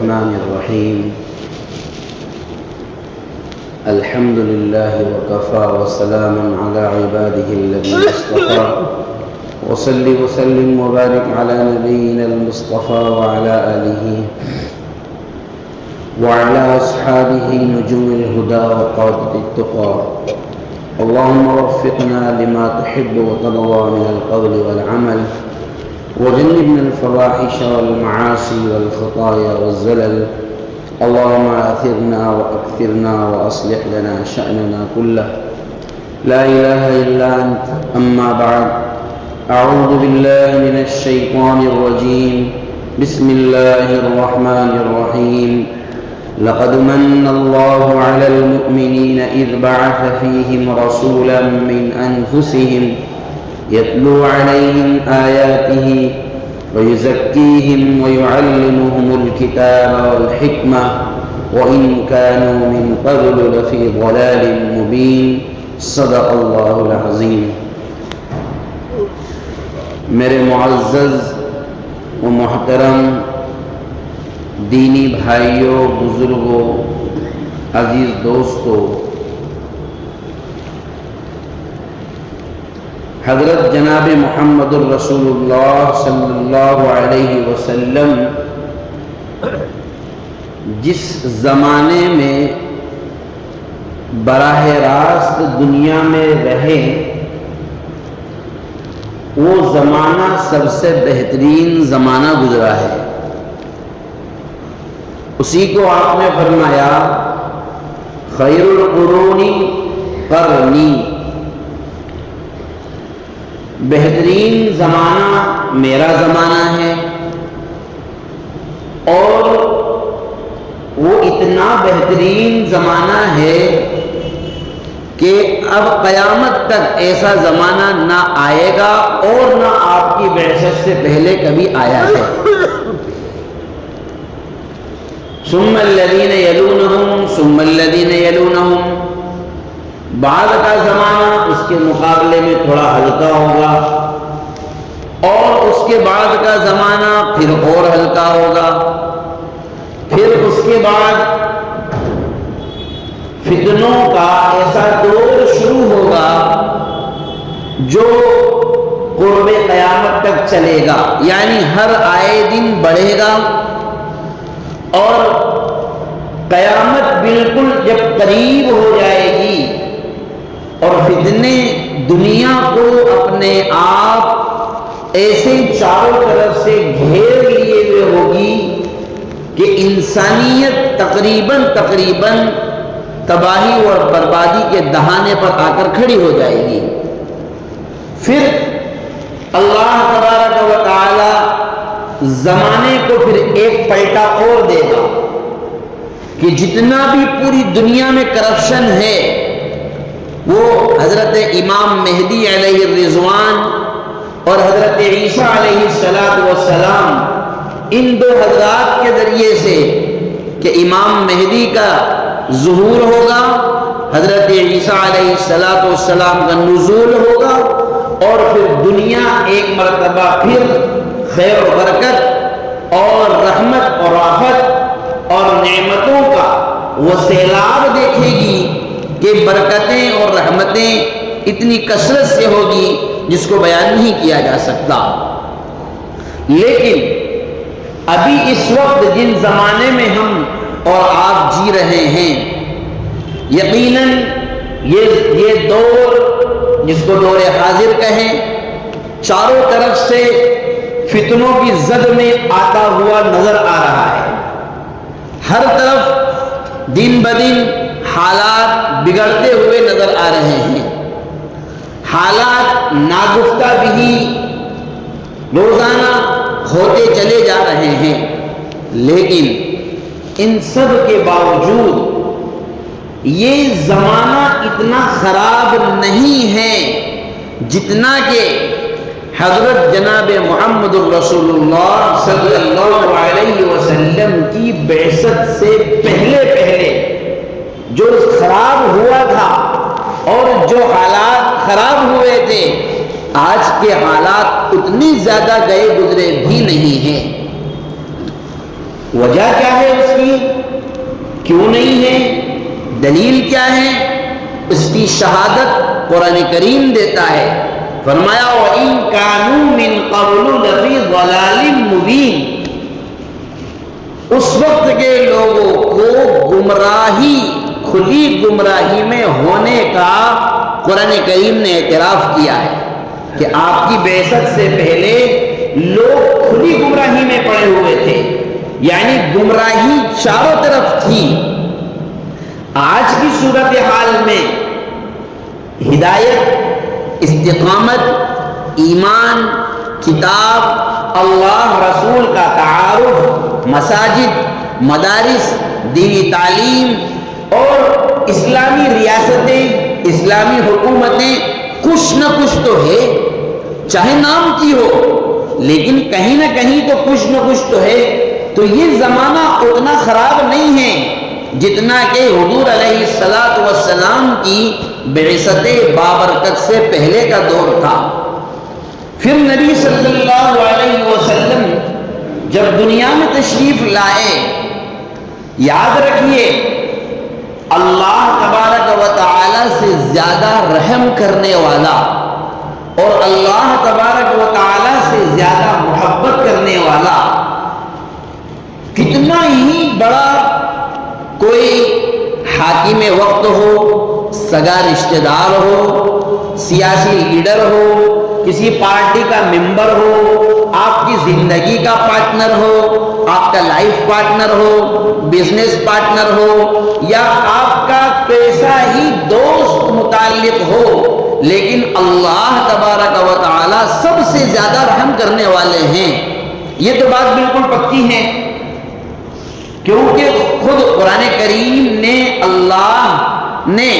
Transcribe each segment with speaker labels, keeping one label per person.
Speaker 1: الرحمن الرحيم الحمد لله وكفى وسلام على عباده الذين اصطفى وصل وسلم وبارك على نبينا المصطفى وعلى آله وعلى أصحابه نجوم الهدى وقادة التقى اللهم وفقنا لما تحب وترضى من القول والعمل وجنبنا الفواحش والمعاصي والخطايا والزلل اللهم آثرنا وأكثرنا وأصلح لنا شأننا كله لا إله إلا أنت أما بعد أعوذ بالله من الشيطان الرجيم بسم الله الرحمن الرحيم لقد من الله على المؤمنين إذ بعث فيهم رسولا من أنفسهم يتلو عليهم آياته ويزكيهم ويعلمهم الكتاب والحكمة وإن كانوا من قبل لفي ضلال مبين صدق الله العظيم. میرے معزز و محترم دینی بھائیوں، بزرگوں، عزیز دوستوں، حضرت جناب محمد الرسول اللہ صلی اللہ علیہ وسلم جس زمانے میں براہ راست دنیا میں رہے، وہ زمانہ سب سے بہترین زمانہ گزرا ہے. اسی کو آپ نے فرمایا خیر القرون قرنی، بہترین زمانہ میرا زمانہ ہے. اور وہ اتنا بہترین زمانہ ہے کہ اب قیامت تک ایسا زمانہ نہ آئے گا اور نہ آپ کی بعثت سے پہلے کبھی آیا ہے. ثم الذین یلونہم ثم الذین یلونہم، بعد کا زمانہ اس کے مقابلے میں تھوڑا ہلکا ہوگا، اور اس کے بعد کا زمانہ پھر اور ہلکا ہوگا، پھر اس کے بعد فتنوں کا ایسا دور شروع ہوگا جو قرب قیامت تک چلے گا، یعنی ہر آئے دن بڑھے گا، اور قیامت بالکل جب قریب ہو جائے گی اور فتنے دنیا کو اپنے آپ ایسے چاروں طرف سے گھیر لیے ہوئے ہوگی کہ انسانیت تقریباً تباہی اور بربادی کے دہانے پر آ کر کھڑی ہو جائے گی. پھر اللہ تبارک و تعالی زمانے کو پھر ایک پلٹا اور دے گا کہ جتنا بھی پوری دنیا میں کرپشن ہے وہ حضرت امام مہدی علیہ الرضوان اور حضرت عیسیٰ علیہ السلام ان دو حضرات کے ذریعے سے، کہ امام مہدی کا ظہور ہوگا، حضرت عیسیٰ علیہ السلام کا نزول ہوگا، اور پھر دنیا ایک مرتبہ پھر خیر و برکت اور رحمت اور رافت اور نعمتوں کا وہ سیلاب دیکھے گی کہ برکتیں اور رحمتیں اتنی کثرت سے ہوگی جس کو بیان نہیں کیا جا سکتا. لیکن ابھی اس وقت جن زمانے میں ہم اور آپ جی رہے ہیں، یقیناً یہ دور جس کو دور حاضر کہیں، چاروں طرف سے فتنوں کی زد میں آتا ہوا نظر آ رہا ہے. ہر طرف دن بدن حالات بگڑتے ہوئے نظر آ رہے ہیں. حالات ناگفتہ بھی روزانہ ہوتے چلے جا رہے ہیں، لیکن ان سب کے باوجود یہ زمانہ اتنا خراب نہیں ہے جتنا کہ حضرت جناب محمد الرسول اللہ صلی اللہ علیہ وسلم کی بعثت سے پہلے جو خراب ہوا تھا اور جو حالات خراب ہوئے تھے، آج کے حالات اتنی زیادہ گئے گزرے بھی نہیں ہیں. وجہ کیا ہے اس کی؟ کیوں نہیں ہے؟ دلیل کیا ہے؟ اس کی شہادت قرآن کریم دیتا ہے۔ فرمایا وَإِن كَانُوا مِن قَبْلُ لَفِي ضَلَالٍ مُبِينٍ، اس وقت کے لوگوں کو گمراہی، کھلی گمراہی میں ہونے کا قرآن کریم نے اعتراف کیا ہے کہ آپ کی بعثت سے پہلے لوگ کھلی گمراہی میں پڑے ہوئے تھے، یعنی گمراہی چاروں طرف تھی۔ آج کی صورتحال میں ہدایت، استقامت، ایمان، کتاب، اللہ رسول کا تعارف، مساجد، مدارس، دینی تعلیم اور اسلامی ریاستیں، اسلامی حکومتیں کچھ نہ کچھ تو ہے، چاہے نام کی ہو لیکن کہیں نہ کہیں تو کچھ نہ کچھ تو ہے۔ تو یہ زمانہ اتنا خراب نہیں ہے جتنا کہ حضور علیہ الصلاۃ والسلام کی بعثت بابرکت سے پہلے کا دور تھا۔ پھر نبی صلی اللہ علیہ وسلم جب دنیا میں تشریف لائے، یاد رکھیے اللہ تبارک و تعالی سے زیادہ رحم کرنے والا اور اللہ تبارک و تعالی سے زیادہ محبت کرنے والا کتنا ہی بڑا کوئی حاکم وقت ہو، سگا رشتہ دار ہو، سیاسی لیڈر ہو، کسی پارٹی کا ممبر ہو، آپ کی زندگی کا پارٹنر ہو، آپ کا لائف پارٹنر ہو، بزنس پارٹنر ہو، یا آپ کا کیسا ہی دوست متعلق ہو، لیکن اللہ تبارک و تعالی سب سے زیادہ رحم کرنے والے ہیں۔ یہ تو بات بالکل پکی ہے، کیونکہ خود قرآن کریم میں اللہ نے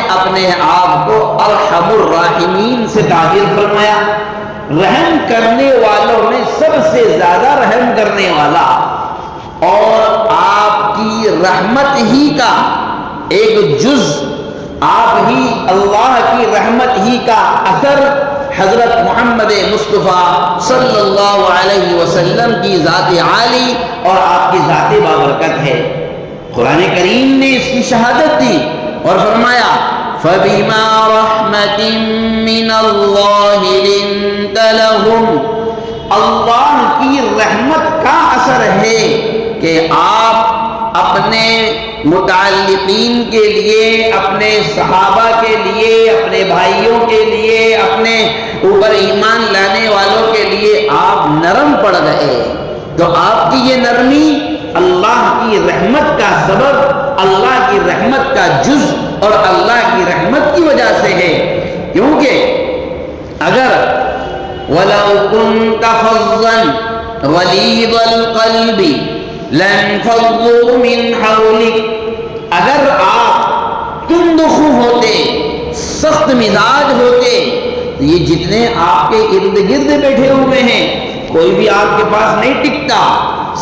Speaker 1: اپنے آپ کو ارحم الراحمین سے تعبیر فرمایا، رحم کرنے والوں میں سب سے زیادہ رحم کرنے والا، اور آپ کی رحمت ہی کا ایک جز، آپ ہی اللہ کی رحمت ہی کا اثر حضرت محمد مصطفیٰ صلی اللہ علیہ وسلم کی ذات عالی اور آپ کی ذات بابرکت ہے۔ قرآن کریم نے اس کی شہادت دی اور فرمایا فَبِمَا رَحْمَةٍ مِّنَ اللَّهِ لِنْتَ لَهُمْ، اللہ کی رحمت کا اثر ہے کہ آپ اپنے متعلقین کے لیے، اپنے صحابہ کے لیے، اپنے بھائیوں کے لیے، اپنے اوپر ایمان لانے والوں کے لیے آپ نرم پڑ گئے، تو آپ کی یہ نرمی اللہ کی رحمت کا سبب، اللہ کی رحمت کا جز اور اللہ کی رحمت کی وجہ سے ہے۔ کیونکہ اگر وَلَوْ كُنْتَ فَظًّا غَلِيظَ الْقَلْبِ لَانفَضُّوا مِنْ حَوْلِكَ، اگر آپ تندخو ہوتے، سخت مزاج ہوتے، یہ جتنے آپ کے ارد گرد بیٹھے ہوئے ہیں کوئی بھی آپ کے پاس نہیں ٹکتا،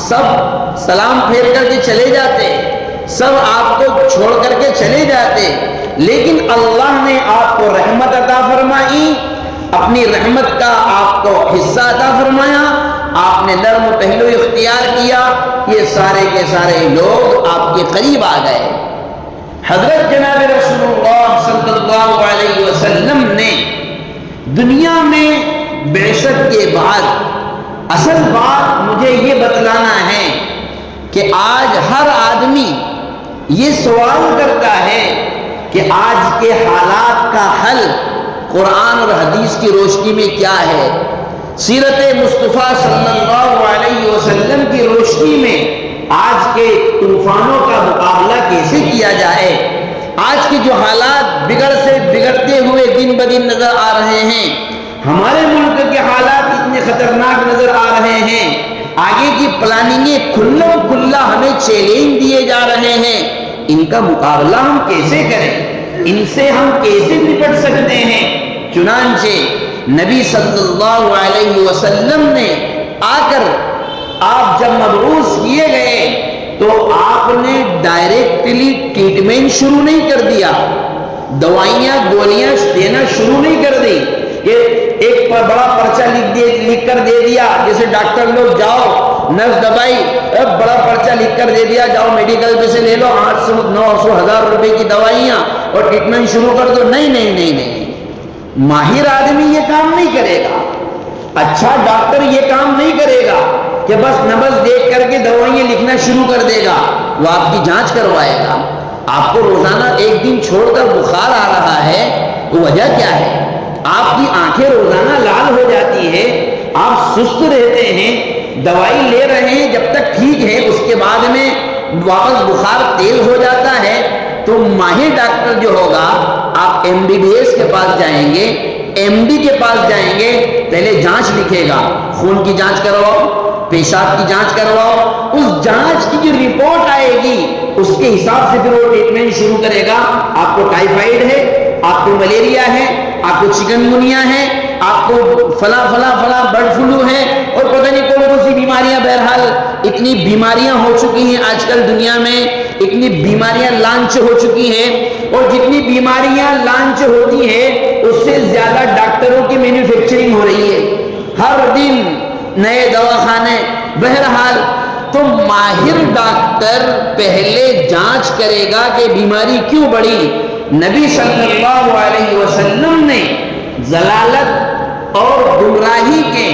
Speaker 1: سب سلام پھیر کر کے چلے جاتے، سب آپ کو چھوڑ کر کے چلے جاتے، لیکن اللہ نے آپ کو رحمت عطا فرمائی، اپنی رحمت کا آپ کو حصہ عطا فرمایا، آپ نے نرم پہلو اختیار کیا، یہ سارے کے سارے لوگ آپ کے قریب آ گئے۔ حضرت جناب رسول اللہ صلی اللہ علیہ وسلم نے دنیا میں بعثت کے بعد، اصل بات مجھے یہ بتلانا ہے کہ آج ہر آدمی یہ سوال کرتا ہے کہ آج کے حالات کا حل قرآن اور حدیث کی روشنی میں کیا ہے، سیرت مصطفیٰ صلی اللہ علیہ وسلم کی روشنی میں آج کے طوفانوں کا مقابلہ کیسے کیا جائے۔ آج کے جو حالات بگڑ سے بگڑتے ہوئے دن بدن نظر آ رہے ہیں، ہمارے ملک کے حالات اتنے خطرناک نظر آ رہے ہیں، آگے کی پلاننگیں کھلا ہمیں چیلنج دیے جا رہے ہیں، ان کا مقابلہ ہم کیسے کریں، ان سے ہم کیسے نپٹ سکتے ہیں۔ چنانچہ نبی صلی اللہ علیہ وسلم نے آ کر، آپ جب مبعوث کیے گئے تو آپ نے ڈائریکٹلی ٹریٹمنٹ شروع نہیں کر دیا، دوائیاں گولیاں دینا شروع نہیں کر دی کہ ایک بڑا پرچہ لکھ کر دے دیا، جیسے ڈاکٹر لوگ جاؤ نفس دبائی، بڑا پرچہ لکھ کر دے دیا، جاؤ میڈیکل پہ سے لے لو 800 900 1000 روپے کی دوائیاں اور ٹریٹمنٹ شروع کر دو۔ نہیں نہیں نہیں نہیں، ماہر آدمی یہ کام نہیں کرے گا، اچھا ڈاکٹر یہ کام نہیں کرے گا کہ بس نبض دیکھ کر کے دوائیاں لکھنا شروع کر دے گا۔ وہ آپ کی جانچ کروائے گا، آپ کو روزانہ ایک دن چھوڑ کر بخار آ رہا ہے، وجہ کیا ہے؟ آپ کی آنکھیں روزانہ لال ہو جاتی ہے، آپ سست رہتے ہیں، دوائی لے رہے ہیں جب تک ٹھیک ہے، اس کے بعد میں واپس بخار تیز ہو جاتا ہے، تو ماہر ڈاکٹر جو ہوگا، آپ MBBS کے پاس جائیں گے، MD کے پاس جائیں گے، پہلے جانچ لکھے گا، خون کی جانچ کرواؤ، پیشاب کی جانچ کرواؤ، اس جانچ کی جو رپورٹ آئے گی اس کے حساب سے پھر وہ ٹریٹمنٹ شروع کرے گا۔ آپ کو ٹائیفائڈ ہے، آپ کو ملیریا ہے، آپ کو چکن گنیا ہے، آپ کو فلاں فلاں فلاں برڈ فلو ہے، اور پتہ نہیں کون کون سی بیماریاں، بہرحال اتنی بیماریاں ہو چکی ہیں آج کل دنیا میں، اتنی بیماریاں لانچ ہو چکی ہیں، اور جتنی بیماریاں لانچ ہوتی ہیں اس سے زیادہ ڈاکٹروں کی مینوفیکچرنگ ہو رہی ہے، ہر دن نئے دواخانے۔ بہرحال تو ماہر ڈاکٹر پہلے جانچ کرے گا کہ بیماری کیوں بڑھی۔ نبی صلی اللہ علیہ وسلم نے ضلالت اور گمراہی کے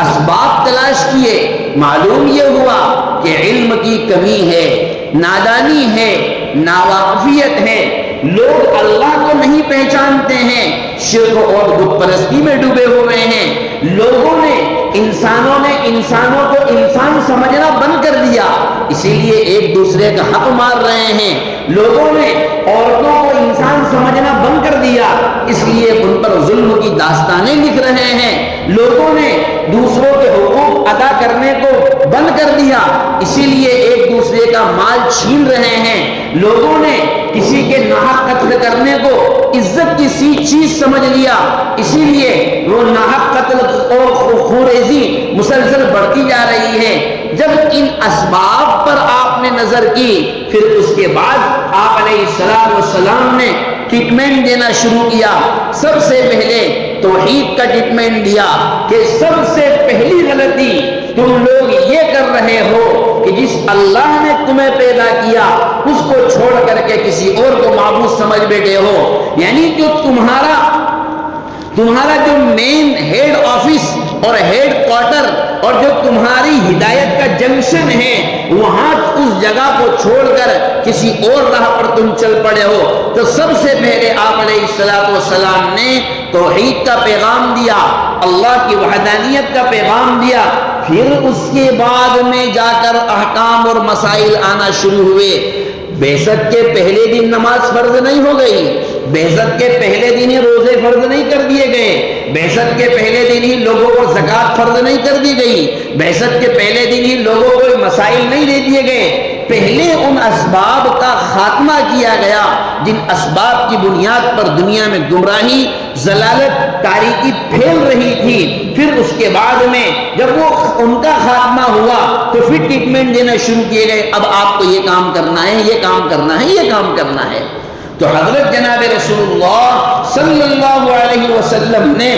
Speaker 1: اسباب تلاش کیے، معلوم یہ ہوا کہ علم کی کمی ہے، نادانی ہے، ناواقفیت ہے، لوگ اللہ کو نہیں پہچانتے ہیں، شرک اور بت پرستی میں ڈوبے ہوئے ہیں، لوگوں نے انسانوں کو انسان سمجھنا بند کر دیا، اسی لیے ایک دوسرے کا حق مار رہے ہیں، لوگوں نے عورتوں کو انسان سمجھنا بند کر دیا، اس لیے ان پر ظلم کی داستانیں لکھ رہے ہیں، لوگوں نے دوسروں کے حقوق ادا کرنے کو بند کر دیا، اسی لیے ایک دوسرے کا مال چھین رہے ہیں، لوگوں نے کسی کے ناحق قتل کرنے کو عزت کی سی چیز سمجھ لیا، اسی لیے وہ ناحق قتل اور خوریزی مسلسل بڑھتی جا رہی ہے۔ جب ان اسباب پر آپ نے نظر کی، پھر اس کے بعد آپ علیہ السلام نے ٹریٹمنٹ دینا شروع کیا۔ سب سے پہلے توحید کا ٹریٹمنٹ دیا کہ سب سے پہلی غلطی تم لوگ یہ کر رہے ہو کہ جس اللہ نے تمہیں پیدا کیا اس کو چھوڑ کر کے کسی اور کو معبود سمجھ بیٹھے ہو، یعنی کہ تمہارا جو مین ہیڈ آفس اور ہیڈ کوارٹر اور جو تمہاری ہدایت کا جنکشن ہے، وہاں اس جگہ کو چھوڑ کر کسی اور راہ پر تم چل پڑے ہو۔ تو سب سے پہلے آپ علیہ السلام نے توحید کا پیغام دیا، اللہ کی وحدانیت کا پیغام دیا، پھر اس کے بعد میں جا کر احکام اور مسائل آنا شروع ہوئے۔ بعثت کے پہلے دن نماز فرض نہیں ہو گئی، بعثت کے پہلے دن ہی روزے فرض نہیں کر دیے گئے، بعثت کے پہلے دن ہی لوگوں کو زکوٰۃ فرض نہیں کر دی گئی، بعثت کے پہلے دن ہی لوگوں کو مسائل نہیں دے دیے گئے۔ پہلے ان اسباب کا خاتمہ کیا گیا جن اسباب کی بنیاد پر دنیا میں گمراہی، ضلالت، تاریکی پھیل رہی تھی۔ پھر اس کے بعد میں جب وہ ان کا خاتمہ ہوا تو پھر ٹریٹمنٹ دینا شروع کیے گئے، اب آپ کو یہ کام کرنا ہے، یہ کام کرنا ہے، یہ کام کرنا ہے۔ تو حضرت جناب رسول اللہ صلی اللہ علیہ وسلم نے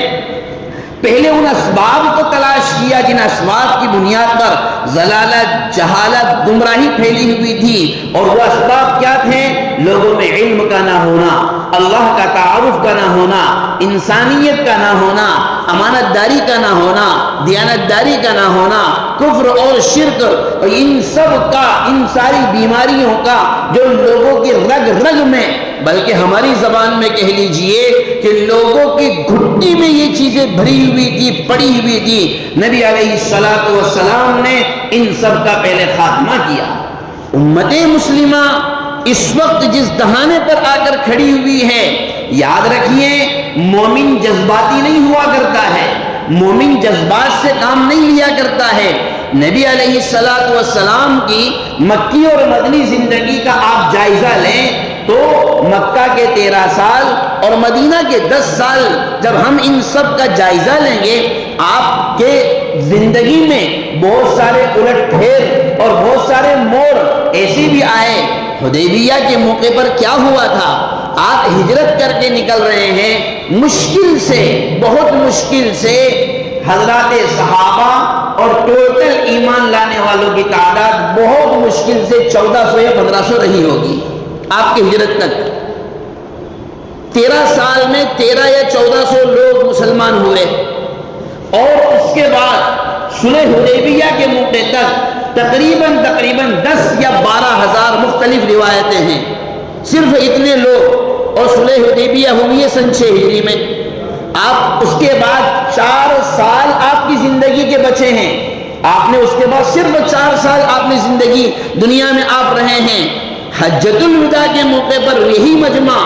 Speaker 1: پہلے ان اسباب کو تلاش کیا جن اسباب کی بنیاد پر ضلالت، جہالت، گمراہی پھیلی ہوئی تھی، اور وہ اسباب کیا تھے؟ لوگوں میں علم کا نہ ہونا، اللہ کا تعارف کا نہ ہونا، انسانیت کا نہ ہونا، امانت داری کا نہ ہونا، دیانت داری کا نہ ہونا، کفر اور شرک، اور ان سب کا، ان ساری بیماریوں کا جو لوگوں کی رگ رگ میں، بلکہ ہماری زبان میں کہہ لیجئے کہ لوگوں کی گھٹی میں یہ چیزیں بھری ہوئی تھی، پڑی ہوئی تھی، نبی علیہ السلام نے ان سب کا پہلے خاتمہ کیا۔ امت مسلمہ اس وقت جس دہانے پر آ کر کھڑی ہوئی ہے، یاد رکھیے مومن جذباتی نہیں ہوا کرتا ہے، مومن جذبات سے کام نہیں لیا کرتا ہے۔ نبی علیہ السلام کی مکی اور مدنی زندگی کا آپ جائزہ لیں تو مکہ کے 13 سال اور مدینہ کے 10 سال جب ہم ان سب کا جائزہ لیں گے، آپ کے زندگی میں بہت سارے الٹ پھیر اور بہت سارے موڑ ایسے بھی آئے۔ حدیبیہ کے موقع پر کیا ہوا تھا؟ آپ ہجرت کر کے نکل رہے ہیں، مشکل سے، بہت مشکل سے حضرات صحابہ اور ٹوٹل ایمان لانے والوں کی تعداد بہت مشکل سے 1400 یا 1500 رہی ہوگی آپ کی ہجرت تک۔ 13 سال میں 13 یا 1400 لوگ مسلمان ہوئے، اور اس کے بعد صلح حدیبیہ کے موقع تک تقریباً 10 یا 12 ہزار مختلف روایتیں ہیں، صرف اتنے لوگ، اور صلح حدیبیہ ہوئی ہے سن 6 ہجری میں۔ آپ اس کے بعد 4 سال آپ کی زندگی کے بچے ہیں، آپ نے اس کے بعد صرف 4 سال آپ نے زندگی دنیا میں آپ رہے ہیں۔ حجۃ الوداع کے موقع پر یہی مجمع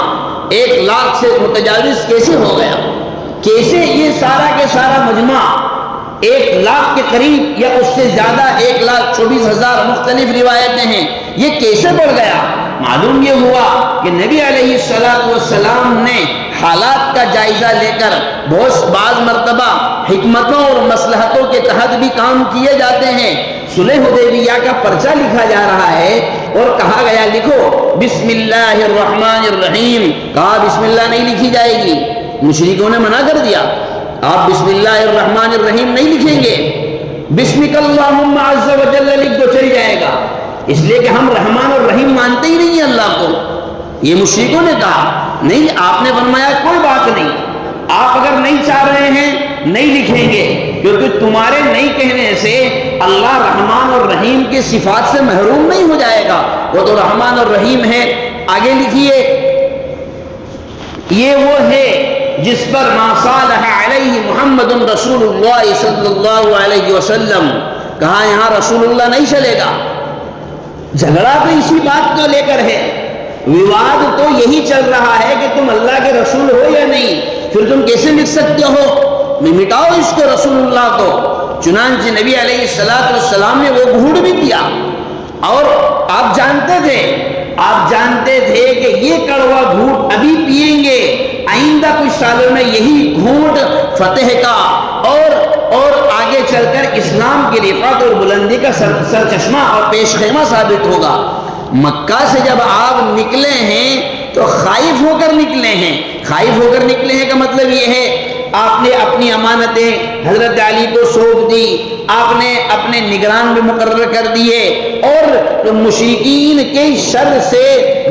Speaker 1: 1 لاکھ سے متجاوز کیسے ہو گیا؟ کیسے یہ سارا کے سارا مجمع 1 لاکھ کے قریب یا اس سے زیادہ 1,24,000 مختلف روایتیں ہیں، یہ کیسے بڑھ گیا؟ معلوم یہ ہوا کہ نبی علیہ السلام نے حالات کا جائزہ لے کر بعض مرتبہ حکمتوں اور مصلحتوں کے تحت بھی کام کیے جاتے ہیں۔ صلح حدیبیہ کا پرچہ لکھا جا رہا ہے اور کہا گیا لکھو بسم اللہ الرحمن الرحیم، کہا بسم اللہ نہیں لکھی جائے گی، مشرکوں نے منع کر دیا، آپ بسم اللہ الرحمن الرحیم نہیں لکھیں گے، بسمک اللہم عز و جل لکھ دو چل جائے گا، اس لیے کہ ہم رحمان اور رحیم مانتے ہی نہیں ہیں اللہ کو۔ یہ مشرکوں نے کہا نہیں، آپ نے فرمایا کوئی بات نہیں، آپ اگر نہیں چاہ رہے ہیں نہیں لکھیں گے، کیونکہ تمہارے نہیں کہنے سے اللہ رحمان اور رحیم کی صفات سے محروم نہیں ہو جائے گا، وہ تو رحمان اور رحیم ہے۔ آگے لکھیے، یہ وہ ہے جس پر ما صالح علیہ محمد رسول اللہ صلی اللہ علیہ وسلم، کہا یہاں رسول اللہ نہیں چلے گا، جھگڑا تو اسی بات کو لے کر ہے، وواد تو یہی چل رہا ہے کہ تم اللہ کے رسول ہو یا نہیں، پھر تم کیسے لکھ سکتے ہو؟ مٹاؤ اس کو رسول اللہ کو۔ چنانچہ نبی علیہ السلام نے وہ گھوٹ بھی پیا، اور آپ جانتے تھے کہ یہ کڑوا گھوٹ ابھی پیئیں گے، آئندہ کچھ سالوں میں یہی گھوٹ فتح کا اور آگے چل کر اسلام کی رفعت اور بلندی کا سرچشمہ اور پیش خیمہ ثابت ہوگا۔ مکہ سے جب آپ نکلے ہیں تو خائف ہو کر نکلے ہیں، خائف ہو کر نکلے ہیں کا مطلب یہ ہے آپ نے اپنی امانتیں حضرت علی کو سونپ دی، آپ نے اپنے نگران بھی مقرر کر دیے، اور مشرکین کے شر سے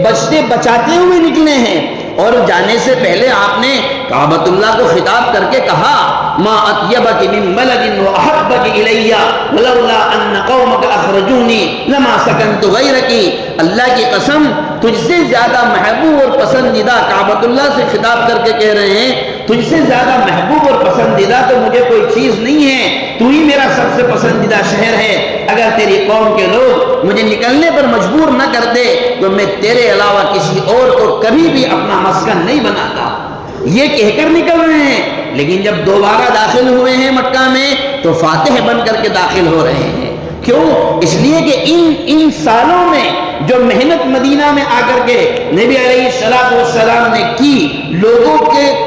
Speaker 1: بچتے بچاتے ہوئے نکلے ہیں، اور جانے سے پہلے آپ نے کعبۃ اللہ کو خطاب کر کے کہا ما اطیبک من بلد واحبک الی ولولا ان قومک اخرجونی لما سکنت غیرک، اللہ کی قسم تجھ سے زیادہ محبوب اور پسندیدہ، کعبۃ اللہ سے خطاب کر کے کہہ رہے ہیں تجھ سے زیادہ محبوب اور پسندیدہ تو مجھے کوئی چیز نہیں ہے، تو ہی میرا سب سے پسندیدہ شہر ہے، اگر تیری قوم کے لوگ مجھے نکلنے پر مجبور نہ کرتے تو میں تیرے علاوہ کسی اور کو کبھی بھی اپنا مسکن نہیں بناتا۔ یہ کہہ کر نکل رہے ہیں، لیکن جب دوبارہ داخل ہوئے ہیں مکہ میں تو فاتح بن کر کے داخل ہو رہے ہیں۔ کیوں؟ اس لیے کہ ان سالوں میں جو محنت مدینہ میں آ کر کے نبی علیہ السلام نے کی، لوگوں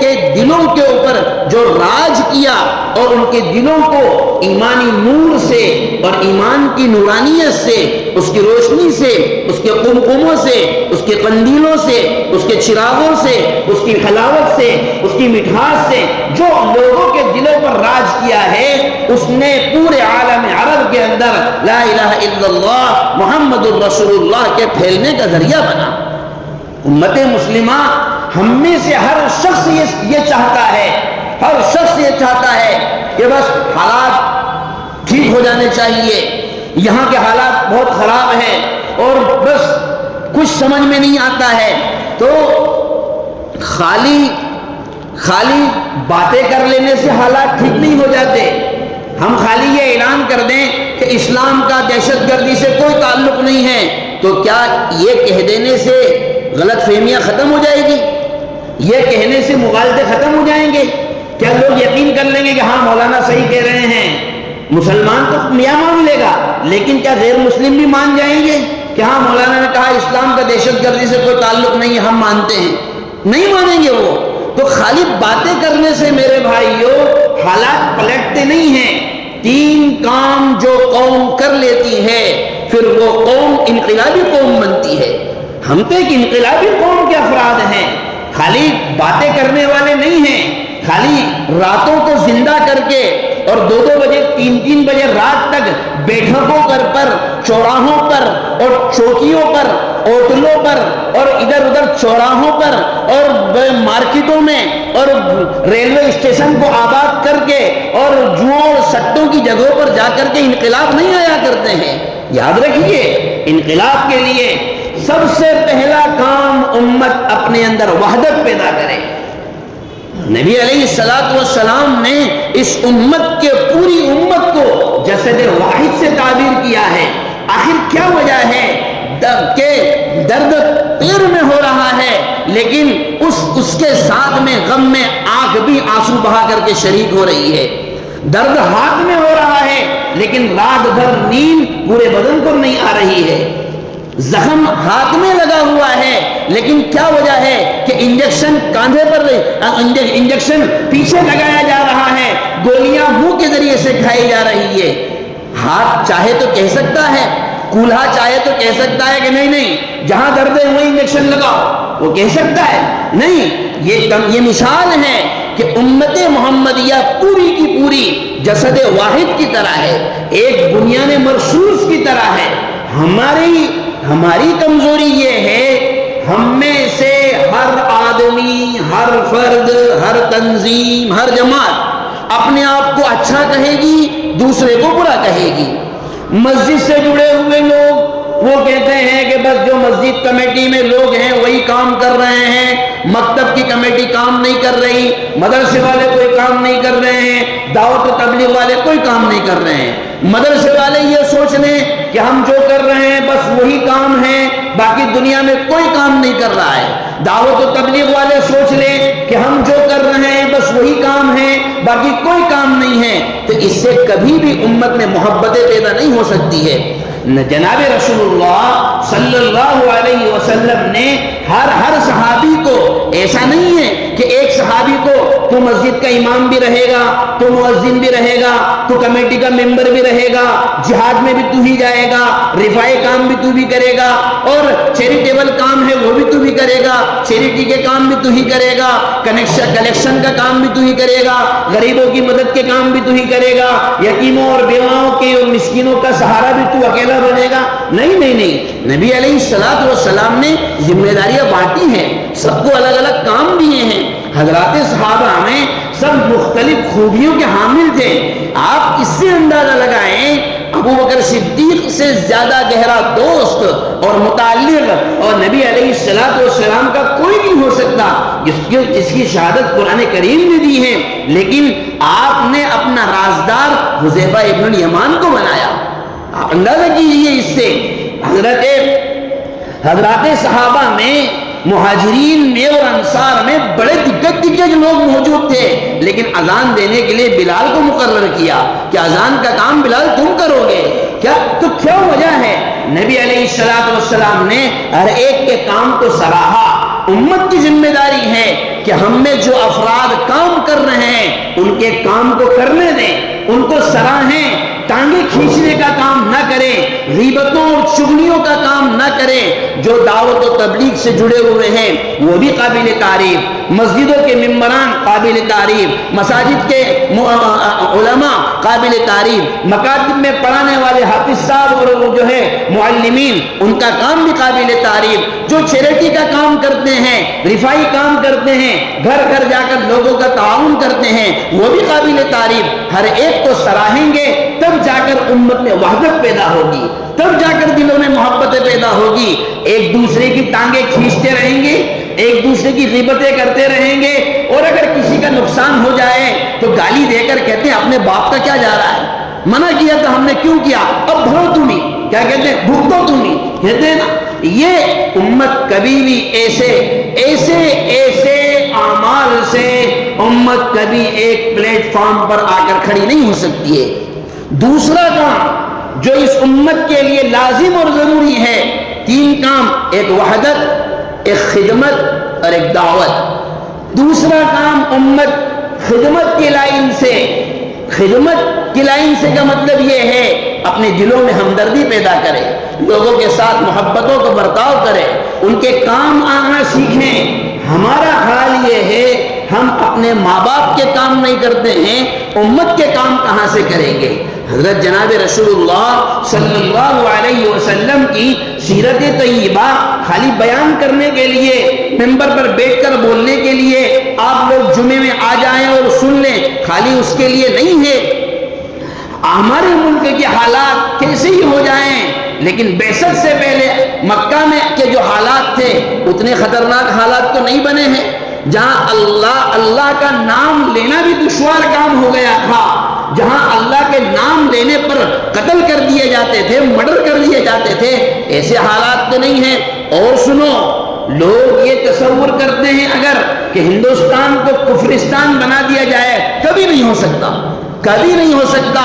Speaker 1: کے دلوں کے اوپر جو راج کیا اور ان کے دلوں کو ایمانی نور سے اور ایمان کی نورانیت سے، اس کی روشنی سے، اس کے قمقموں سے، اس کے قندیلوں سے، اس کے چراغوں سے، اس کی حلاوت سے، اس کی مٹھاس سے جو لوگوں کے دلوں پر راج کیا ہے، اس نے پورے عالم عرب کے اندر لا الہ الا اللہ محمد الرسول اللہ کے پھیلنے کا ذریعہ بنا۔ امت مسلمہ ہم میں سے ہر شخص یہ چاہتا ہے، ہر شخص یہ چاہتا ہے کہ بس حالات ٹھیک ہو جانے چاہیے، یہاں کے حالات بہت خراب ہیں اور بس کچھ سمجھ میں نہیں آتا ہے، تو خالی باتیں کر لینے سے حالات ٹھیک نہیں ہو جاتے۔ ہم خالی یہ اعلان کر دیں کہ اسلام کا دہشت گردی سے کوئی تعلق نہیں ہے، تو کیا یہ کہہ دینے سے غلط فہمیاں ختم ہو جائے گی؟ یہ کہنے سے مغالطے ختم ہو جائیں گے؟ کیا لوگ یقین کر لیں گے کہ ہاں مولانا صحیح کہہ رہے ہیں؟ مسلمان تو میاں مان لے گا، لیکن کیا غیر مسلم بھی مان جائیں گے کہ ہاں مولانا نے کہا اسلام کا دہشت گردی سے کوئی تعلق نہیں ہے، ہم مانتے ہیں؟ نہیں مانیں گے وہ۔ تو خالی باتیں کرنے سے میرے بھائیوں حالات پلٹتے نہیں ہیں۔ 3 کام جو قوم کر لیتی ہے پھر وہ قوم انقلابی قوم بنتی ہے۔ ہم تو ایک انقلابی قوم کے افراد ہیں، خالی باتیں کرنے والے نہیں ہیں، خالی راتوں کو زندہ کر کے اور 2-2 بجے 3-3 بجے رات تک بیٹھکوں پر چوراہوں پر اور چوکیوں پر ہوٹلوں پر اور ادھر ادھر چوراہوں پر اور مارکیٹوں میں اور ریلوے اسٹیشن کو آباد کر کے اور جوؤں اور سٹوں کی جگہوں پر جا کر کے انقلاب نہیں آیا کرتے ہیں. یاد رکھیے انقلاب کے لیے سب سے پہلا کام امت اپنے اندر وحدت پیدا کرے. نبی علیہ الصلوۃ والسلام نے اس امت کے پوری امت کو جسد واحد سے تعبیر کیا ہے. آخر کیا وجہ ہے کہ درد پیر میں ہو رہا ہے لیکن اس کے ساتھ میں غم میں آنکھ بھی آنسو بہا کر کے شریک ہو رہی ہے. درد ہاتھ میں ہو رہا ہے لیکن رات بھر نیند پورے بدن کو نہیں آ رہی ہے. زخم ہاتھ میں لگا ہوا ہے لیکن کیا وجہ ہے کہ انجیکشن کاندھے پر انجیکشن پیچھے لگایا جا رہا ہے, گولیاں منہ کے ذریعے سے کھائی جا رہی ہے. ہاتھ چاہے تو کہہ سکتا ہے, کولہا چاہے تو کہہ سکتا ہے کہ نہیں جہاں درد ہے وہیں انجیکشن لگاؤ, وہ کہہ سکتا ہے نہیں. یہ مثال ہے کہ امت محمدیہ پوری کی پوری جسد واحد کی طرح ہے, ایک بنیان مرصوص کی طرح ہے. ہماری کمزوری یہ ہے ہم میں سے ہر آدمی, ہر فرد, ہر تنظیم, ہر جماعت اپنے آپ کو اچھا کہے گی, دوسرے کو برا کہے گی. مسجد سے جڑے ہوئے لوگ وہ کہتے ہیں کہ بس جو مسجد کمیٹی میں لوگ ہیں وہی کام کر رہے ہیں, مکتب کی کمیٹی کام نہیں کر رہی, مدرسے والے کوئی کام نہیں کر رہے ہیں, دعوت و تبلیغ والے کوئی کام نہیں کر رہے ہیں. مدرسے والے یہ سوچ لیں کہ ہم جو کر رہے ہیں بس وہی کام ہے, باقی دنیا میں کوئی کام نہیں کر رہا ہے. دعوت و تبلیغ والے سوچ لیں کہ ہم جو کر رہے ہیں بس وہی کام ہے, باقی کوئی کام نہیں ہے. تو اس سے کبھی بھی امت میں محبتیں پیدا نہیں ہو سکتی ہے. جناب رسول اللہ صلی اللہ علیہ وسلم نے ہر صحابی کو, ایسا نہیں ہے کہ ایک صحابی کو تو مسجد کا امام بھی رہے گا, تو مؤذن بھی رہے گا, تو کمیٹی کا ممبر بھی رہے گا, جہاد میں بھی تو ہی جائے گا, رفاعی کام بھی تو بھی کرے گا, اور چیریٹیبل کام ہے وہ بھی تو بھی کرے گا, چیریٹی کے کام بھی تو ہی کرے گا, کلیکشن کا کام بھی تو ہی کرے گا, غریبوں کی مدد کے کام بھی تو ہی کرے گا, یتیموں اور بیواؤں کے اور مسکینوں کا سہارا بھی تو اکیلا بنے گا. نہیں, نبی علیہ الصلوۃ والسلام نے ذمہ داریاں بانٹی ہیں, سب کو الگ الگ کام دیے ہیں. حضرات صحابہ میں سب مختلف خوبیوں کے حامل تھے. آپ اس سے اندازہ لگائیں ابو بکر صدیق سے زیادہ گہرا دوست اور متعلق اور نبی علیہ الصلوۃ والسلام کا کوئی نہیں ہو سکتا جس کی شہادت قرآن کریم نے دی ہے. لیکن آپ نے اپنا رازدار حذیفہ ابن الیمان کو بنایا. آپ اندازہ کیجئے اس سے حضرات صحابہ میں, مہاجرین میں اور انصار میں بڑے دگج لوگ موجود تھے, لیکن اذان دینے کے لیے بلال کو مقرر کیا کہ اذان کا کام بلال تم کرو گے. کیا وجہ ہے؟ نبی علیہ الصلوۃ والسلام نے ہر ایک کے کام کو سراہا. امت کی ذمہ داری ہے کہ ہم میں جو افراد کام کر رہے ہیں ان کے کام کو کرنے دیں, ان کو سراہیں, ٹانگیں کھینچنے کا کام نہ کریں, غیبتوں اور چغلیوں کا کام نہ کریں. جو دعوت و تبلیغ سے جڑے ہوئے ہیں وہ بھی قابل تعریف, مسجدوں کے ممبران قابل تعریف, مساجد کے علماء قابل تعریف, مکاتب میں پڑھانے والے حافظ صاحب اور جو ہے معلمین ان کا کام بھی قابل تعریف. جو چیریٹی کا کام کرتے ہیں, رفاعی کام کرتے ہیں, گھر گھر جا کر لوگوں کا تعاون کرتے ہیں, وہ بھی قابل تعریف. ہر ایک کو سراہیں گے تب جا کر امت میں وحدت پیدا ہوگی, تب جا کر دلوں میں محبتیں پیدا ہوگی. ایک دوسرے کی ٹانگیں کھینچتے رہیں گے, ایک دوسرے کی غیبتیں کرتے رہیں گے, اور اگر کسی کا نقصان ہو جائے تو گالی دے کر کہتے ہیں اپنے باپ کا کیا جا رہا ہے, منع کیا تو ہم نے کیوں کیا, اب بھرو تم ہی, کیا کہتے ہیں بھگتو تم ہی, کہتے ہیں نا. یہ امت کبھی بھی ایسے اعمال سے امت کبھی ایک پلیٹ فارم پر آ کر کھڑی نہیں ہو سکتی ہے. دوسرا کام جو اس امت کے لیے لازم اور ضروری ہے, 3 کام, ایک وحدت, ایک خدمت اور ایک دعوت. دوسرا کام امت خدمت کی لائن سے کا مطلب یہ ہے اپنے دلوں میں ہمدردی پیدا کرے, لوگوں کے ساتھ محبتوں کو برتاؤ کرے, ان کے کام آنا سیکھیں. ہمارا حال یہ ہے ہم اپنے ماں باپ کے کام نہیں کرتے ہیں، امت کے کام کہاں سے کریں گے؟ حضرت جناب رسول اللہ صلی اللہ علیہ وسلم کی سیرت طیبہ خالی بیان کرنے کے لیے، ممبر پر بیٹھ کر بولنے کے لیے آپ لوگ جمعے میں آ جائیں اور سن لیں، خالی اس کے لیے نہیں ہے۔ ہمارے ملک کے حالات کیسے ہی ہو جائیں، لیکن بعثت سے پہلے مکہ میں کے جو حالات تھے اتنے خطرناک حالات تو نہیں بنے ہیں، جہاں اللہ کا نام لینا بھی دشوار کام ہو گیا تھا، جہاں اللہ کے نام لینے پر قتل کر دیے جاتے تھے، مرڈر کر دیے جاتے تھے، ایسے حالات تو نہیں ہیں۔ اور سنو، لوگ یہ تصور کرتے ہیں اگر کہ ہندوستان کو کفرستان بنا دیا جائے، کبھی نہیں ہو سکتا، کبھی نہیں ہو سکتا،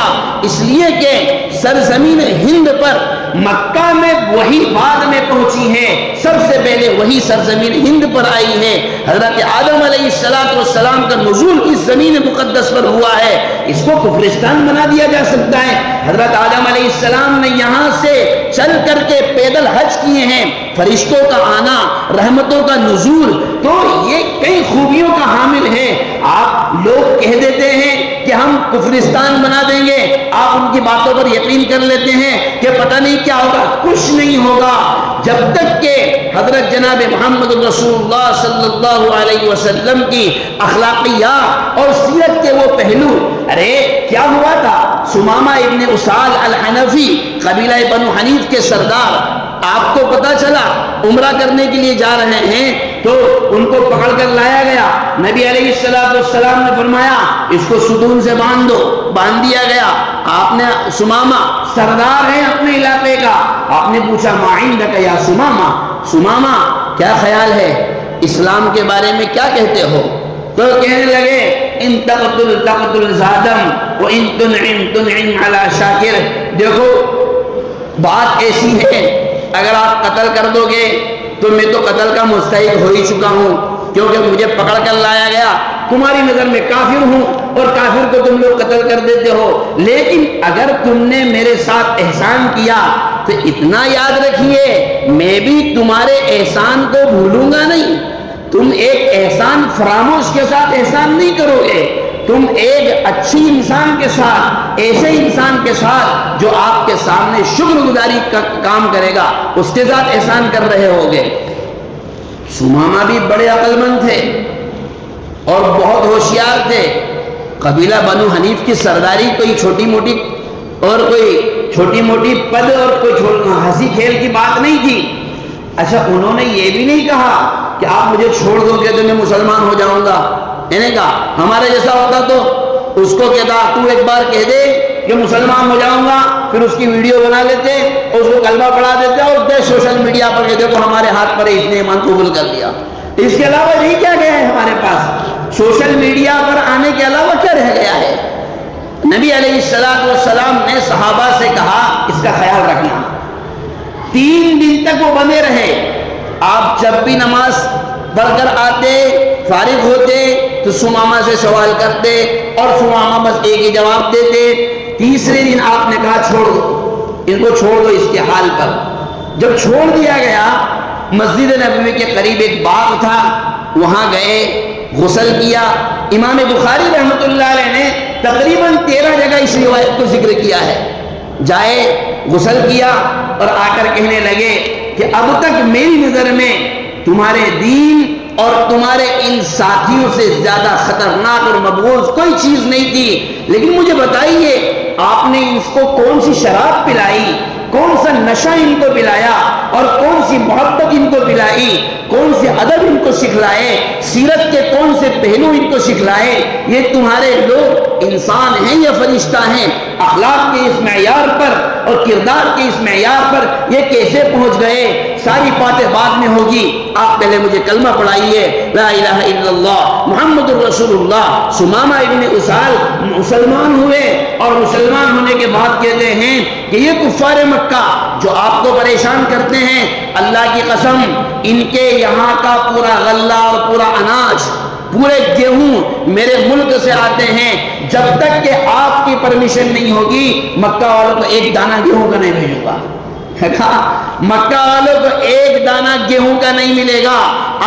Speaker 1: اس لیے کہ سرزمین ہند پر مکہ میں وہی بعد میں پہنچی ہے، سب سے پہلے وہی سرزمین ہند پر آئی ہے۔ حضرت آدم علیہ السلام کا نزول اس زمین مقدس پر ہوا ہے، اس کو کفرستان بنا دیا جا سکتا ہے؟ حضرت آدم علیہ السلام نے یہاں سے چل کر کے پیدل حج کیے ہیں، فرشتوں کا آنا، رحمتوں کا نزول، تو یہ کئی خوبیوں کا حامل ہے۔ آپ لوگ کہہ دیتے ہیں کہ ہم کفرستان بنا دیں گے، آپ ان کی باتوں پر یقین کر لیتے ہیں کہ پتہ نہیں کیا ہوگا، کچھ نہیں ہوگا، جب تک کہ حضرت جناب محمد رسول اللہ صلی اللہ علیہ وسلم کی اخلاقیات اور سیرت کے وہ پہلو۔ ارے کیا ہوا تھا؟ سمامہ ابن اسال الحنفی، قبیلہ بنو حنیف کے سردار، آپ کو پتا چلا عمرہ کرنے کے لیے جا رہے ہیں تو ان کو پکڑ کر لایا گیا، نبی علیہ السلام نے فرمایا اس کو ستون سے باندھ دو، باندھ دیا گیا۔ آپ نے، سمامہ سردار ہے اپنے علاقے کا، آپ نے پوچھا ما عندک یا سمامہ، سمامہ کیا خیال ہے، اسلام کے بارے میں کیا کہتے ہو؟ تو کہنے لگے ان تقتل زادم و ان تنعم علی شاکر۔ دیکھو بات ایسی ہے، اگر آپ قتل کر دو گے تو میں تو قتل کا مستحق ہو ہی چکا ہوں، کیونکہ مجھے پکڑ کر لایا گیا، تمہاری نظر میں کافر ہوں اور کافر کو تم لوگ قتل کر دیتے ہو، لیکن اگر تم نے میرے ساتھ احسان کیا تو اتنا یاد رکھیے میں بھی تمہارے احسان کو بھولوں گا نہیں۔ تم ایک احسان فراموش کے ساتھ احسان نہیں کرو گے، تم ایک اچھی انسان کے ساتھ، ایسے انسان کے ساتھ جو آپ کے سامنے شکر گزاری کا کام کرے گا، اس کے ساتھ احسان کر رہے ہوگے۔ سمامہ بھی بڑے عقل مند تھے اور بہت ہوشیار تھے، قبیلہ بنو حنیف کی سرداری کوئی چھوٹی موٹی پد اور کوئی ہنسی کھیل کی بات نہیں تھی۔ اچھا انہوں نے یہ بھی نہیں کہا کہ آپ مجھے چھوڑ دو گے تو میں مسلمان ہو جاؤں گا، انہیں کہا ہمارا جیسا ہوتا تو اس کو کہتا تو ایک بار کہہ دے کہ مسلمان ہو جاؤں گا، پھر اس کی ویڈیو بنا لیتے اور اس کو کلمہ پڑھا دیتے اور دے سوشل میڈیا پر کہ دیکھو ہمارے ہاتھ پر اس نے ایمان قبول کر لیا۔ اس کے علاوہ نہیں کیا گیا ہے ہمارے پاس، سوشل میڈیا پر آنے کے علاوہ کیا رہ گیا ہے؟ نبی علیہ السلام نے صحابہ سے کہا اس کا خیال رکھنا، 3 دن تک وہ بنے رہے، آپ جب بھی نماز پڑھ کر آتے، فارغ ہوتے تو سمامہ سے سوال کرتے اور سمامہ بس ایک ہی جواب دیتے۔ تیسرے دن آپ نے کہا چھوڑ دو، ان کو چھوڑ دو اس کے حال پر۔ جب چھوڑ دیا گیا، مسجد نبوی کے قریب ایک باغ تھا، وہاں گئے، غسل کیا۔ امام بخاری رحمۃ اللہ علیہ نے تقریباً 13 جگہ اس روایت کو ذکر کیا ہے۔ جائے، غسل کیا اور آ کر کہنے لگے کہ اب تک میری نظر میں تمہارے دین اور تمہارے ان ساتھیوں سے زیادہ خطرناک اور مبغوض کوئی چیز نہیں تھی، لیکن مجھے بتائیے آپ نے اس کو کون سی شراب پلائی، کون سا نشہ ان کو پلایا اور کون سی محبت ان کو پلائی، کون سے ادب ان کو سکھلائے، سیرت کے کون سے پہلو ان کو سکھلائے؟ یہ تمہارے لوگ انسان ہیں یا فرشتہ ہیں؟ اخلاق کے اس معیار پر اور کردار کے اس معیار پر یہ کیسے پہنچ گئے؟ ساری باتیں بعد میں ہوگی، آپ پہلے مجھے کلمہ پڑھائیے لا الہ الا اللہ محمد الرسول اللہ۔ سمامہ ابن اسال مسلمان ہوئے اور مسلمان ہونے کے بعد کہتے ہیں کہ یہ کفار مکہ جو آپ کو پریشان کرتے ہیں، اللہ کی قسم ان کے یہاں کا پورا غلہ اور پورا اناج، پورے گیہوں میرے ملک سے آتے ہیں، جب تک کہ آپ کی پرمیشن نہیں ہوگی مکہ والوں کو ایک دانہ گیہوں کا نہیں بھیجوں گا۔ کہا مکہ والوں کو ایک دانہ گیہوں کا نہیں ملے گا،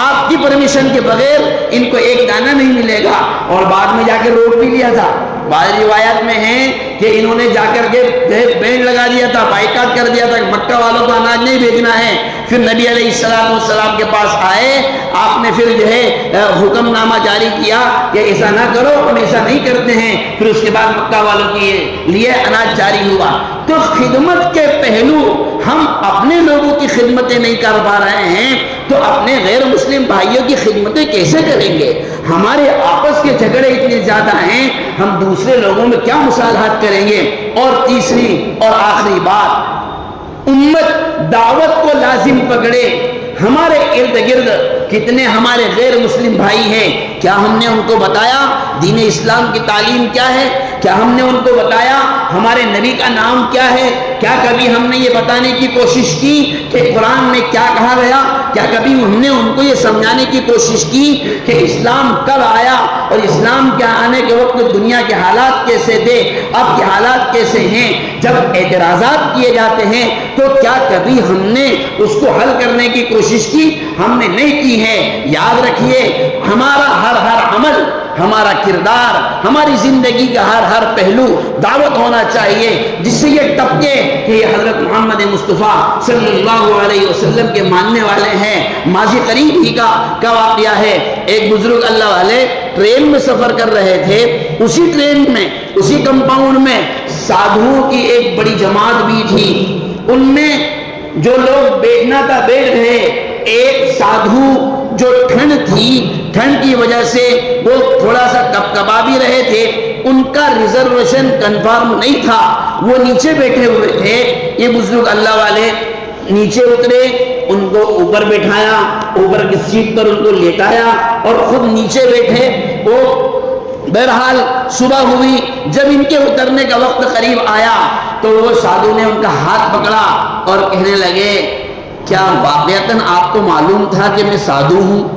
Speaker 1: آپ کی پرمیشن کے بغیر ان کو ایک دانہ نہیں ملے گا، اور بعد میں جا کے روک بھی لیا تھا۔ بعض روایات میں ہے کہ انہوں نے جا کر کے بین لگا دیا تھا، بائیکاٹ کر دیا تھا کہ مکہ والوں کو اناج نہیں بھیجنا ہے۔ پھر نبی علیہ السلام کے پاس آئے، آپ نے پھر جو ہے حکم نامہ جاری کیا کہ ایسا نہ کرو، ہم ایسا نہیں کرتے ہیں۔ پھر اس کے بعد مکہ والوں کے لیے اناج جاری ہوا۔ تو خدمت کے پہلو ہم اپنے لوگوں کی خدمتیں نہیں کر پا رہے ہیں تو اپنے غیر مسلم بھائیوں کی خدمتیں کیسے کریں گے؟ ہمارے آپس کے جھگڑے اتنے زیادہ ہیں، ہم دوسرے لوگوں میں کیا مصالحت کریں گے؟ اور تیسری اور آخری بات، امت دعوت کو لازم پکڑے۔ ہمارے ارد گرد کتنے ہمارے غیر مسلم بھائی ہیں، کیا ہم نے ان کو بتایا دین اسلام کی تعلیم کیا ہے؟ کیا ہم نے ان کو بتایا ہمارے نبی کا نام کیا ہے؟ کیا کبھی ہم نے یہ بتانے کی کوشش کی کہ قرآن میں کیا کہا گیا؟ کیا کبھی ہم نے ان کو یہ سمجھانے کی کوشش کی کہ اسلام کب آیا اور اسلام کے آنے کے وقت دنیا کے حالات کیسے تھے، اب کے حالات کیسے ہیں؟ جب اعتراضات کیے جاتے ہیں تو کیا کبھی ہم نے اس کو حل کرنے کی کوشش کی؟ ہم نے نہیں کی ہے۔ یاد رکھیے، ہمارا ہر عمل، ہمارا کردار، ہماری زندگی کا ہر پہلو دعوت ہونا چاہیے، جس سے یہ ٹپکے کہ یہ حضرت محمد مصطفیٰ صلی اللہ علیہ وسلم کے ماننے والے ہیں۔ ماضی قریب ہی کا واقعہ ہے، ایک بزرگ اللہ والے ٹرین میں سفر کر رہے تھے، اسی ٹرین میں، اسی کمپاؤنڈ میں سادھوؤں کی ایک بڑی جماعت بھی تھی۔ ان میں جو لوگ بیٹھنا تھا بیٹھ گئے۔ ایک سادھو جو ٹھنڈ تھی، ٹھنڈ کی وجہ سے وہ تھوڑا سا کبکبا بھی رہے تھے، ان کا ریزرویشن کنفرم نہیں تھا، وہ نیچے بیٹھے ہوئے تھے۔ یہ بزرگ اللہ والے نیچے اترے، ان کو اوپر بٹھایا، اوپر کی سیٹ پر ان کو لیٹایا اور خود نیچے بیٹھے۔ وہ بہرحال صبح ہوئی، جب ان کے اترنے کا وقت قریب آیا تو وہ سادھو نے ان کا ہاتھ پکڑا اور کہنے لگے، کیا واقعتاً آپ کو معلوم تھا کہ میں سادھو ہوں؟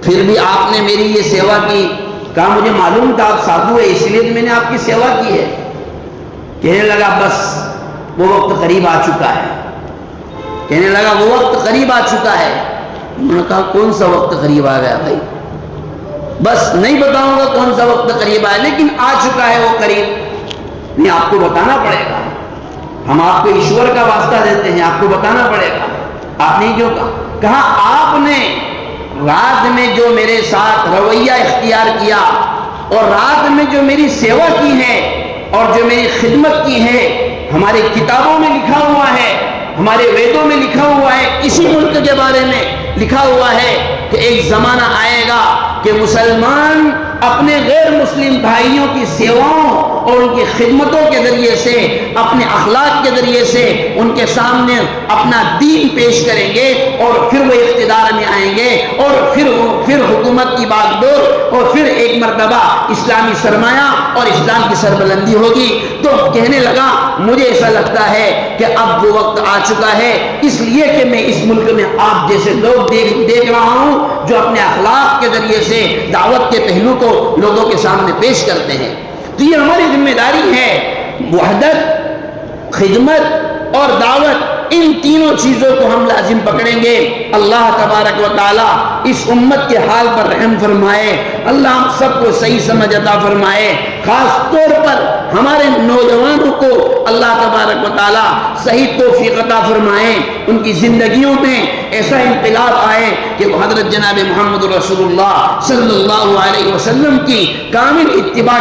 Speaker 1: پھر بھی آپ نے میری یہ سیوا کی؟ کہا مجھے معلوم تھا آپ سادھو ہے، اس لیے میں نے آپ کی سیوا کی ہے۔ کہنے لگا بس وہ وقت قریب آ چکا ہے، کہنے لگا وہ وقت قریب آ چکا ہے۔ انہوں نے کہا کون سا وقت قریب آ گیا بھائی؟ بس نہیں بتاؤں گا کون سا وقت قریب آیا، لیکن آ چکا ہے وہ قریب، نہیں آپ کو بتانا پڑے گا، ہم آپ کو ایشور کا واسطہ دیتے ہیں، آپ کو بتانا پڑے گا۔ آپ نے کیوں کہا؟ کہا آپ نے رات میں جو میرے ساتھ رویہ اختیار کیا اور رات میں جو میری سیوا کی ہے اور جو میری خدمت کی ہے، ہماری کتابوں میں لکھا ہوا ہے، ہمارے ویدوں میں لکھا ہوا ہے، اسی ملک کے بارے میں لکھا ہوا ہے کہ ایک زمانہ آئے گا کہ مسلمان اپنے غیر مسلم بھائیوں کی سیواؤں اور ان کی خدمتوں کے ذریعے سے، اپنے اخلاق کے ذریعے سے ان کے سامنے اپنا دین پیش کریں گے اور پھر وہ اقتدار میں آئیں گے اور پھر حکومت کی باغ ڈور اور پھر ایک مرتبہ اسلامی سرمایہ اور اسلام کی سربلندی ہوگی۔ تو کہنے لگا مجھے ایسا لگتا ہے کہ اب وہ وقت آ چکا ہے، اس لیے کہ میں اس ملک میں آپ جیسے لوگ دیکھ رہا ہوں جو اپنے اخلاق کے ذریعے سے دعوت کے پہلو کو لوگوں کے سامنے پیش کرتے ہیں۔ تو یہ ہماری ذمہ داری ہے، وحدت، خدمت اور دعوت، ان تینوں چیزوں کو ہم لازم پکڑیں گے۔ اللہ تبارک و تعالی اس امت کے حال پر رحم فرمائے، اللہ ہم سب کو صحیح سمجھ عطا فرمائے، خاص طور پر ہمارے نوجوانوں کو اللہ تبارک و تعالی صحیح توفیق عطا فرمائے، ان کی زندگیوں میں ایسا انقلاب آئے کہ وہ حضرت جناب محمد رسول اللہ صلی اللہ علیہ وسلم کی کامل اتباع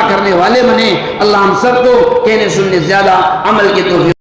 Speaker 1: کرنے والے بنے۔ اللہ ہم سب کو کہنے سننے زیادہ عمل کے توفیق